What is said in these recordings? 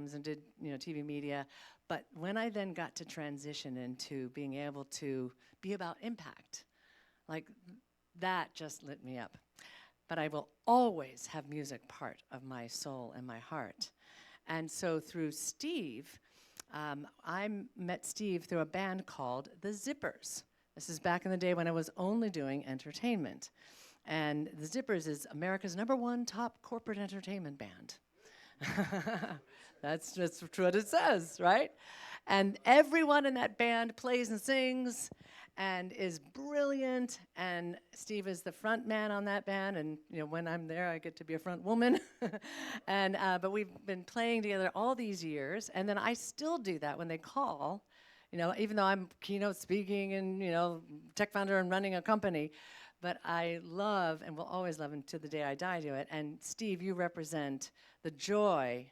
times and did, TV media. But when I then got to transition into being able to be about impact, like that just lit me up. But I will always have music part of my soul and my heart. And so through Steve, I met Steve through a band called The Zippers. This is back in the day when I was only doing entertainment. And The Zippers is America's #1 top corporate entertainment band. That's just what it says, right? And everyone in that band plays and sings and is brilliant, and Steve is the front man on that band, and when I'm there, I get to be a front woman. And but we've been playing together all these years, and then I still do that when they call, even though I'm keynote speaking and tech founder and running a company, but I love and will always love, and to the day I die, do it. And Steve, you represent the joy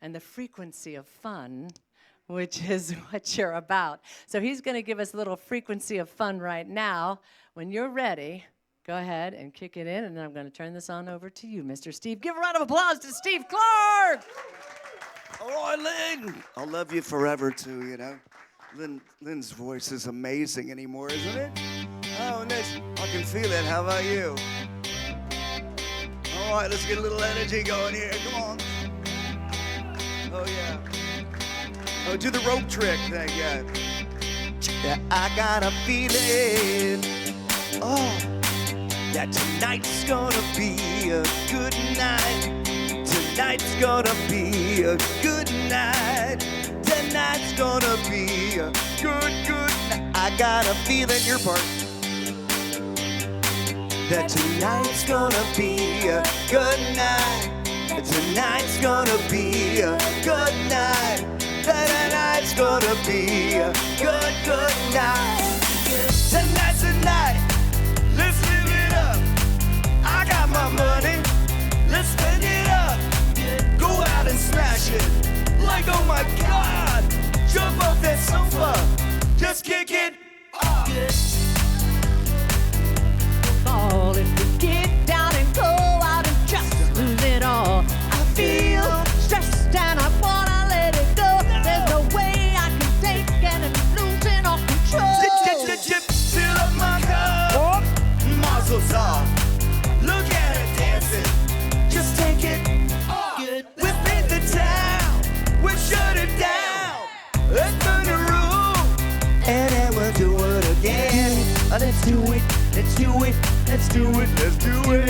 and the frequency of fun, which is what you're about. So he's going to give us a little frequency of fun right now. When you're ready, go ahead and kick it in, and then I'm going to turn this on over to you, Mr. Steve. Give a round of applause to Steve Clark! All right, Lynn. I'll love you forever, too, Lynn's voice is amazing anymore, isn't it? Oh, nice. I can feel it. How about you? All right, let's get a little energy going here. Come on. Oh, yeah. Oh, do the rope trick thing, yeah. I got a feeling, that tonight's gonna be a good night. Tonight's gonna be a good night. Tonight's gonna be a good night. I got a feeling, your part. That tonight's gonna be a good night. Tonight's gonna be a good night. Tonight's gonna be a good night. Tonight's the night. Let's live it up. I got my money. Let's spend it up. Go out and smash it. Like, oh my God. Jump off that sofa. Just kick it up. Fall if we get down and go out and just lose it all. I feel stressed and I wanna let it go. There's no way I can take it and I'm losing all control. Fill up my cup. Mazel tov. Look at her dancing. Just take it. We've been the town. We'll shut it down. Let's burn the room. And then we'll do it again. Let's do it. Let's do it. Let's do it. Let's do it.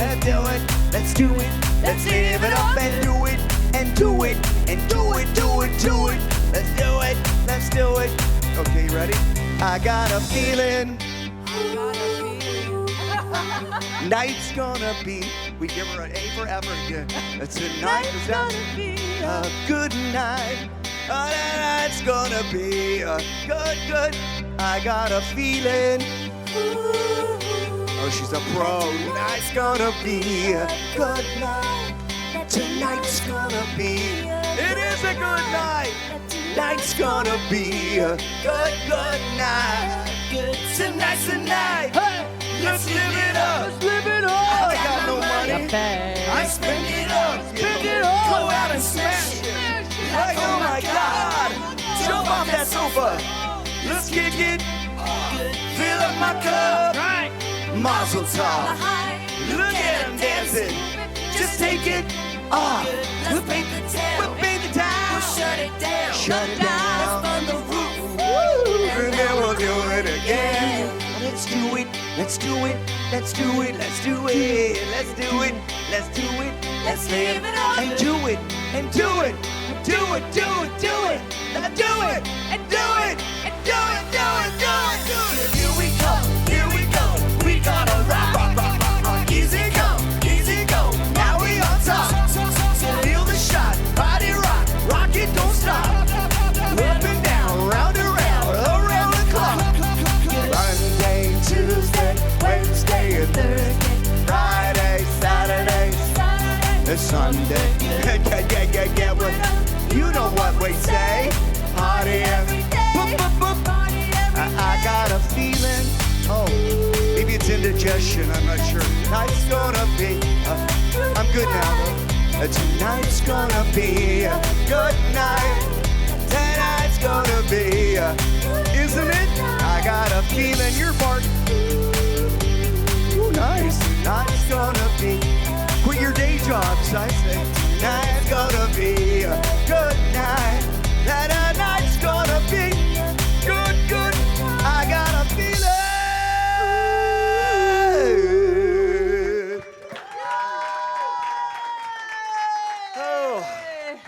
Let's do it. Let's do it. Let's live it up and do it. And do it. And do it. Do it. Do it. Let's do it. Let's do it. Okay, you ready? I got a feeling. Night's gonna be. We give her an A for effort. Yeah. Tonight is gonna be a good night. Tonight's gonna be a good. I got a feeling. Oh, she's a pro. Tonight's gonna be a good night. Tonight's gonna be. It is a good night. Tonight's gonna be a good night. Tonight's the night. Hey, let's live it up. Let's live it up. I got no money. I spend it up. Spend it all. Go out and smash it. Like, oh my God. Jump off that sofa. Let's kick it. Fill up my cup. Right. Mazel tov. Look at him dancing. Just take it off. We'll paint the town. We'll paint the town. We'll shut it down. Shut it down. On the roof. Woo. And then we'll do it again. Let's do it. Let's do it. Let's do it. Let's do it. Let's do it. Let's do it. Let's live it up. And do it. And do it. Do it. Do it. Do it. Let's do it. And do it. And do it. Do it. Do it. Do it. Here we go. Here we go. We gotta rock, rock, rock, rock, rock. Easy come, easy go. Now we on top. Feel the shot. Body rock. Rock it, don't stop. Up and down, round and round, around the clock. Monday, Tuesday, Wednesday, and Thursday, Friday, Saturday, and Sunday. Yeah, well, you know what we say. Party every day. Boop, boop, boop. I got a feeling. Oh, maybe it's indigestion, I'm not sure. Tonight's gonna be, I'm good now though. Tonight's gonna be a good feeling your part. Ooh, nice. Tonight's gonna be. Quit your day jobs, I say. Tonight's gonna be a good night. That night's gonna be good, good. I got a feeling. Oh,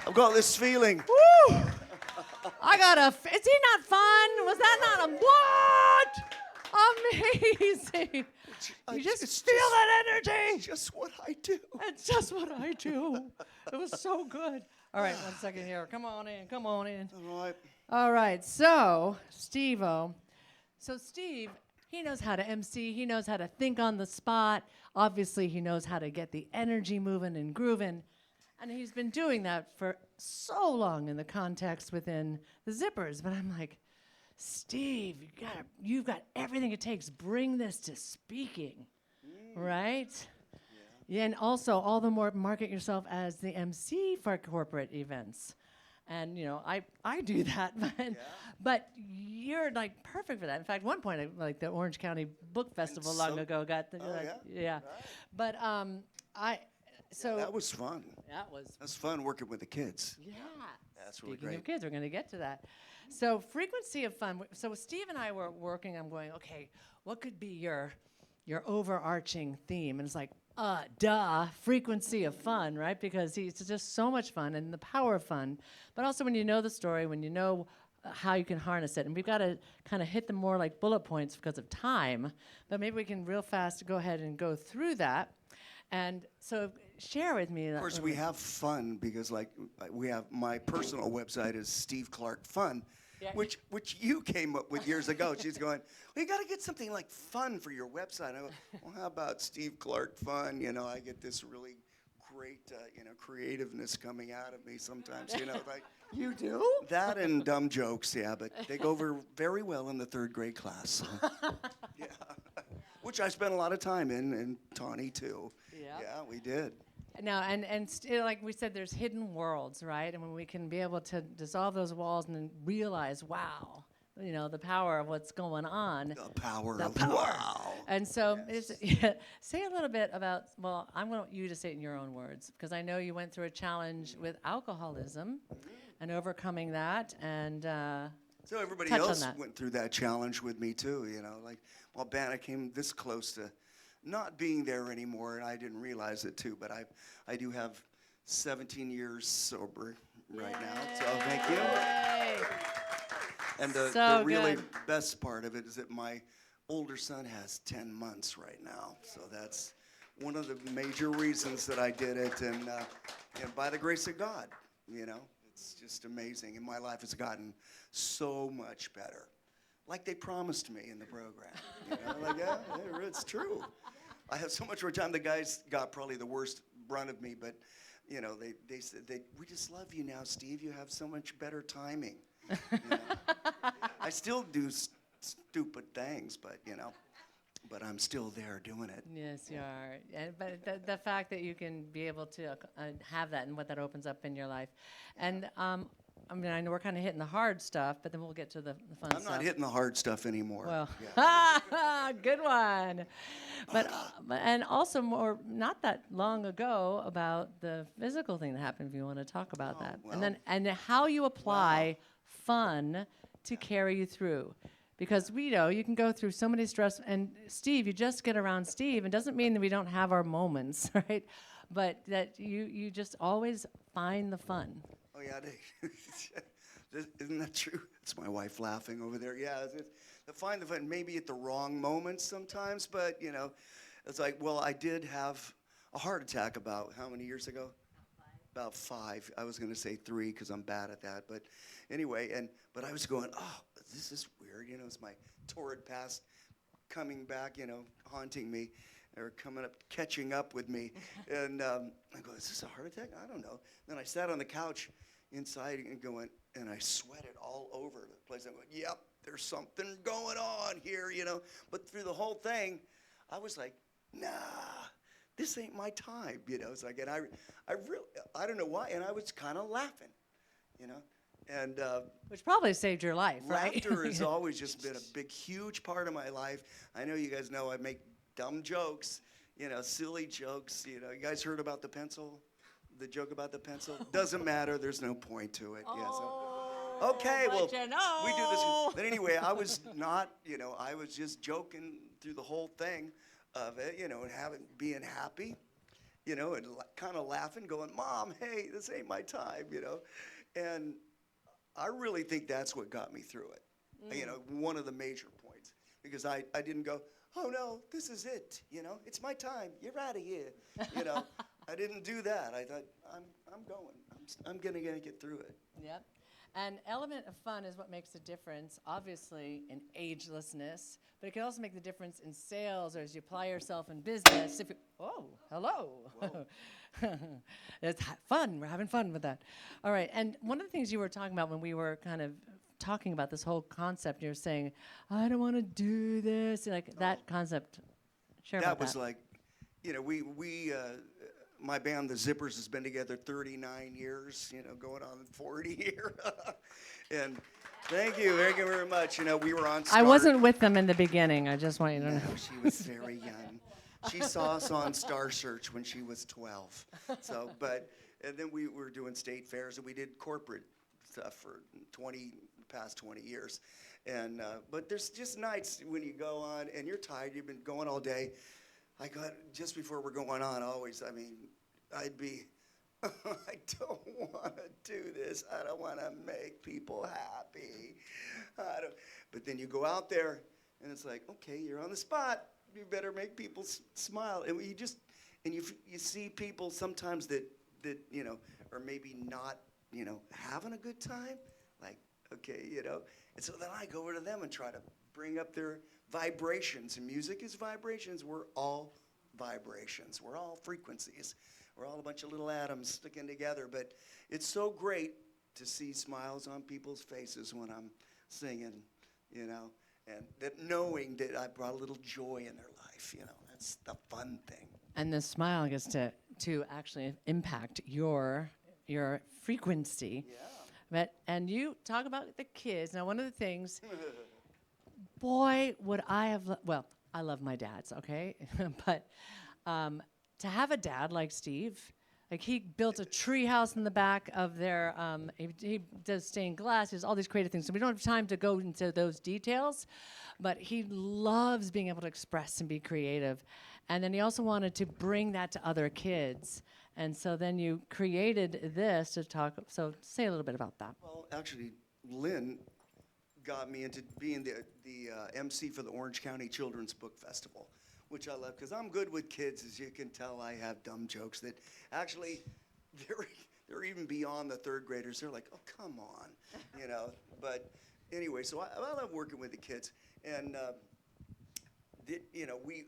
I've got this feeling. Woo! I got a. Is he not fun? Was that not a what? Amazing. You just feel that energy. Just what I do. That's just what I do. It was so good. All right, 1 second here. Come on in. Come on in. All right. All right. So, Steve-O. So, Steve, he knows how to MC. He knows how to think on the spot. Obviously, he knows how to get the energy moving and grooving. And he's been doing that for so long in the context within the Zippers. But I'm like, Steve, you've got everything it takes. Bring this to speaking, right? Yeah, and also all the more market yourself as the MC for corporate events. And, you know, I do that, but you're like perfect for that. In fact, one point, like the Orange County Book Festival long ago got the, yeah. But so That was fun. that was That was fun working with the kids. yeah. That's really Speaking great. of kids, we're going to get to that. So frequency of fun. So Steve and I were working. I'm going, okay, what could be your overarching theme? And it's like, frequency of fun, right? Because it's just so much fun and the power of fun. But also when you know the story, when you know how you can harness it. And we've got to kind of hit them more like bullet points because of time. But maybe we can real fast go ahead and go through that. And so share with me. Of course, we have fun because, like, we have my personal website is Steve Clark Fun, Yeah. which you came up with years ago. She's going, well, you got to get something like fun for your website. I go, well, how about Steve Clark Fun? You know, I get this really great, creativeness coming out of me sometimes. You know, like You do? that and dumb jokes, yeah, but they go over very well in the third grade class. So. Yeah, which I spent a lot of time in, and Tawny too. Yeah. Yeah, we did. Now, and like we said, there's hidden worlds, right? And when we can be able to dissolve those walls and then realize, wow, you know, the power of what's going on. The power The of power. wow. And so say a little bit about, well, I want you to say it in your own words, because I know you went through a challenge with alcoholism and overcoming that. And So everybody touch on else that. went through that challenge with me too, you know, like, well, Banna came this close to not being there anymore, and I didn't realize it too, but I do have 17 years sober right now, so thank you. Yay. And the So really good. best part of it is that my older son has 10 months right now, so that's one of the major reasons that I did it, and by the grace of God, you know, it's just amazing, and my life has gotten so much better. Like they promised me in the program, you know, like, yeah, it's true. I have so much more time. The guys got probably the worst brunt of me, but, you know, they said, we just love you now, Steve. You have so much better timing. You know? I still do stupid things, but, you know, but I'm still there doing it. Yes, you are. But the fact that you can be able to have that and what that opens up in your life. And I mean, I know we're kind of hitting the hard stuff, but then we'll get to the fun stuff. I'm not hitting the hard stuff anymore. Well, yeah. good one. But and also more not that long ago about the physical thing that happened. If you want to talk about that, well. and then how you apply fun to carry you through, because we know you can go through so many stress. And Steve, you just get around Steve, and doesn't mean that we don't have our moments, right? But that you just always find the fun. Oh, yeah. Isn't that true? It's my wife laughing over there. Yeah, find the fun, maybe at the wrong moments sometimes, but, you know, it's like, well, I did have a heart attack about how many years ago? About 5. I was going to say 3 because I'm bad at that. But anyway, but I was going, oh, this is weird. You know, it's my torrid past coming back, you know, haunting me. Or coming up, catching up with me. And I go, is this a heart attack? I don't know. Then I sat on the couch inside and I sweated all over the place. I went, yep, there's something going on here, you know. But through the whole thing, I was like, nah, this ain't my time, you know. It's like, and I don't know why, and I was kind of laughing, you know. And Which probably saved your life, right? laughter has always just been a big, huge part of my life. I know you guys know I make dumb jokes, silly jokes. You guys heard about the pencil? The joke about the pencil? Doesn't matter. There's no point to it. Yeah, so. Okay, well, we do this. But anyway, I was not, I was just joking through the whole thing of it, and being happy, and kind of laughing, going, Mom, hey, this ain't my time, And I really think that's what got me through it. One of the major points. Because I didn't go, oh no, this is it, it's my time, you're out of here. I didn't do that. I thought, I'm going. I'm gonna get through it. Yep. An element of fun is what makes a difference, obviously, in agelessness, but it can also make the difference in sales or as you apply yourself in business. Hello. It's fun. We're having fun with that. All right. And one of the things you were talking about when we were kind of talking about this whole concept, you were saying, I don't want to do this. Like that concept. Share about that. That was like, we my band, the Zippers, has been together 39 years, going on 40 here. And thank you very much. We were on Star. I wasn't with them in the beginning. I just want you to know. She was very young. She saw us on Star Search when she was 12. So, and then we were doing state fairs, and we did corporate stuff for past 20 years. And but there's just nights when you go on and you're tired. You've been going all day. I got just before we're going on. I'd be, I don't want to do this. I don't want to make people happy. But then you go out there, and it's like, okay, you're on the spot. You better make people smile. And you see people sometimes that are maybe not having a good time. Like, okay, And so then I go over to them and try to bring up their vibrations. And music is vibrations. We're all vibrations. We're all frequencies. We're all a bunch of little atoms sticking together. But it's so great to see smiles on people's faces when I'm singing, and that knowing that I brought a little joy in their life, that's the fun thing. And the smile gets to actually impact your frequency. Yeah. And you talk about the kids. Now, one of the things, boy, would I have, I love my dads, okay? But to have a dad like Steve, like he built a tree house in the back of their, he does stained glass, he does all these creative things. So we don't have time to go into those details, but he loves being able to express and be creative. And then he also wanted to bring that to other kids. And so then you created this to talk, so say a little bit about that. Well, actually, Lynn got me into being the MC for the Orange County Children's Book Festival, which I love because I'm good with kids. As you can tell, I have dumb jokes that actually they're even beyond the third graders. They're like, oh, come on, But anyway, so I love working with the kids. And,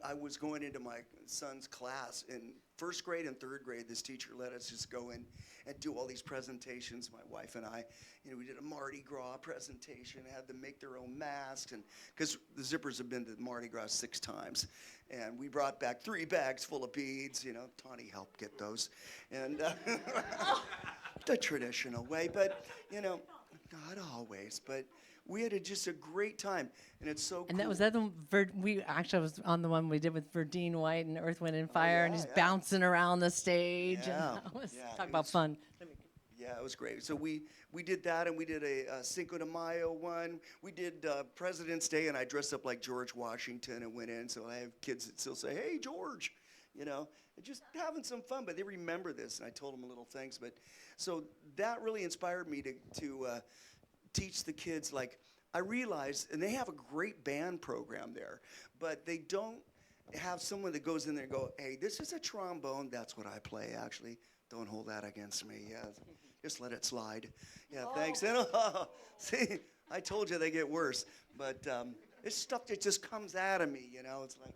I was going into my son's class in first grade and third grade. This teacher let us just go in and do all these presentations. My wife and I, we did a Mardi Gras presentation, had them make their own masks, and because the Zippers have been to Mardi Gras 6 times, and we brought back 3 bags full of beads. Tawny helped get those, and the traditional way, but not always, but. We had just a great time, and it's so and cool. was that the I was on the one we did with Verdine White and Earth, Wind, and Fire, and he's bouncing around the stage. Yeah. And talk about fun. Yeah, it was great. So we did that, and we did a Cinco de Mayo one. We did President's Day, and I dressed up like George Washington and went in. So I have kids that still say, hey, George, and just having some fun. But they remember this, and I told them little things. But so that really inspired me to teach the kids. Like, I realized, and they have a great band program there, but they don't have someone that goes in there and go, hey, this is a trombone. That's what I play, actually. Don't hold that against me. Yeah, just let it slide. Yeah, thanks. And, see, I told you they get worse. But it's stuff that just comes out of me, It's like,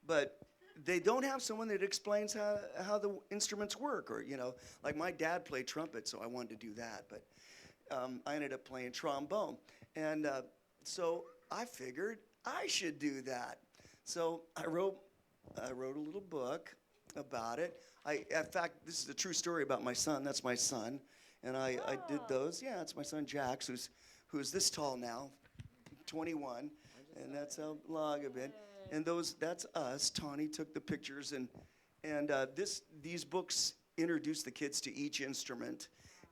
but they don't have someone that explains how the instruments work, or like my dad played trumpet, so I wanted to do that, but I ended up playing trombone, and so I figured I should do that. So I wrote a little book about it. In fact, this is a true story about my son. That's my son, And I did those. Yeah, it's my son Jax, who's this tall now, 21, and that's how long I've been. And that's us. Tawny took the pictures, and these books introduce the kids to each instrument,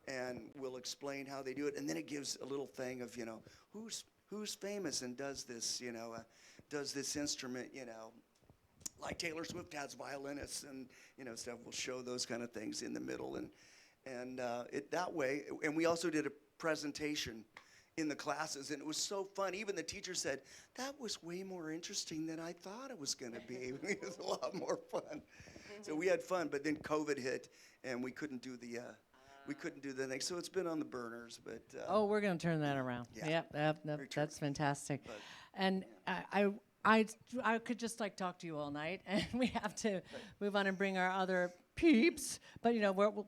and will explain how they do it. And then it gives a little thing of who's famous and does this does this instrument like Taylor Swift has violinists and stuff. We'll show those kind of things in the middle and it that way. And we also did a presentation in the classes, and it was so fun. Even the teacher said, that was way more interesting than I thought it was going to be. It was a lot more fun. So we had fun, but then COVID hit, and we couldn't do the thing. So it's been on the burners, but We're going to turn that around. Yeah. Yep, that's fantastic. But- And I could just talk to you all night, and we have to move on and bring our other peeps. But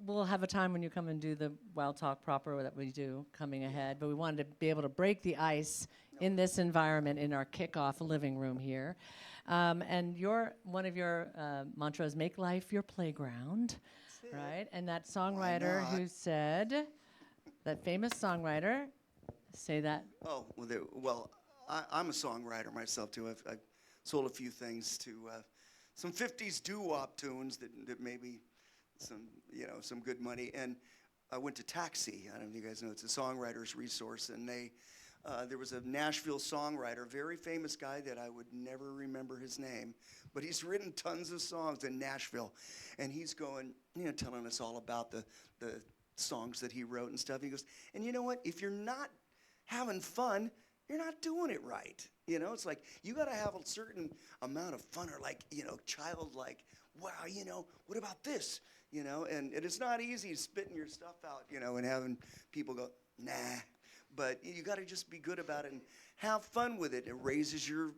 we'll have a time when you come and do the Wild Talk proper that we do coming ahead. But we wanted to be able to break the ice in this environment in our kickoff living room here. And one of your mantras, make life your playground, right? And that songwriter who said, that famous songwriter, say that. Oh, well, I'm a songwriter myself too. I've sold a few things to some 50s doo-wop tunes that maybe some good money. And I went to Taxi. I don't know if you guys know, it's a songwriter's resource. And there was a Nashville songwriter, very famous guy that I would never remember his name, but he's written tons of songs in Nashville. And he's going, telling us all about the songs that he wrote and stuff. He goes, and you know what? If you're not having fun, you're not doing it right. It's like you got to have a certain amount of fun, or childlike, wow, what about this? And it's not easy spitting your stuff out, and having people go, nah. But you got to just be good about it and have fun with it. It raises your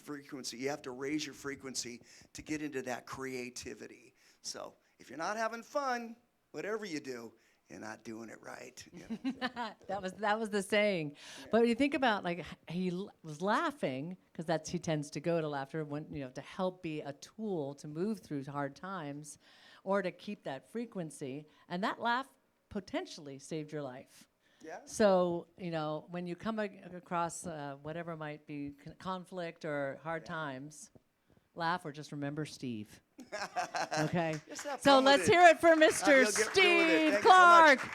frequency. You have to raise your frequency to get into that creativity. So if you're not having fun, whatever you do, you're not doing it right. That was the saying. Yeah. But you think about he was laughing because he tends to go to laughter when to help be a tool to move through hard times, or to keep that frequency, and that laugh potentially saved your life. Yeah. So when you come across whatever might be conflict or hard times, laugh or just remember Steve. Okay. So let's hear it for Mr. Steve Clark.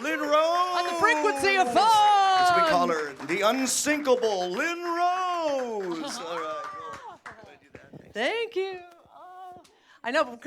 Lynn Rose. On the frequency of fun. As we call her, the unsinkable Lynn Rose. All right. Cool. Thank you. Oh, I know.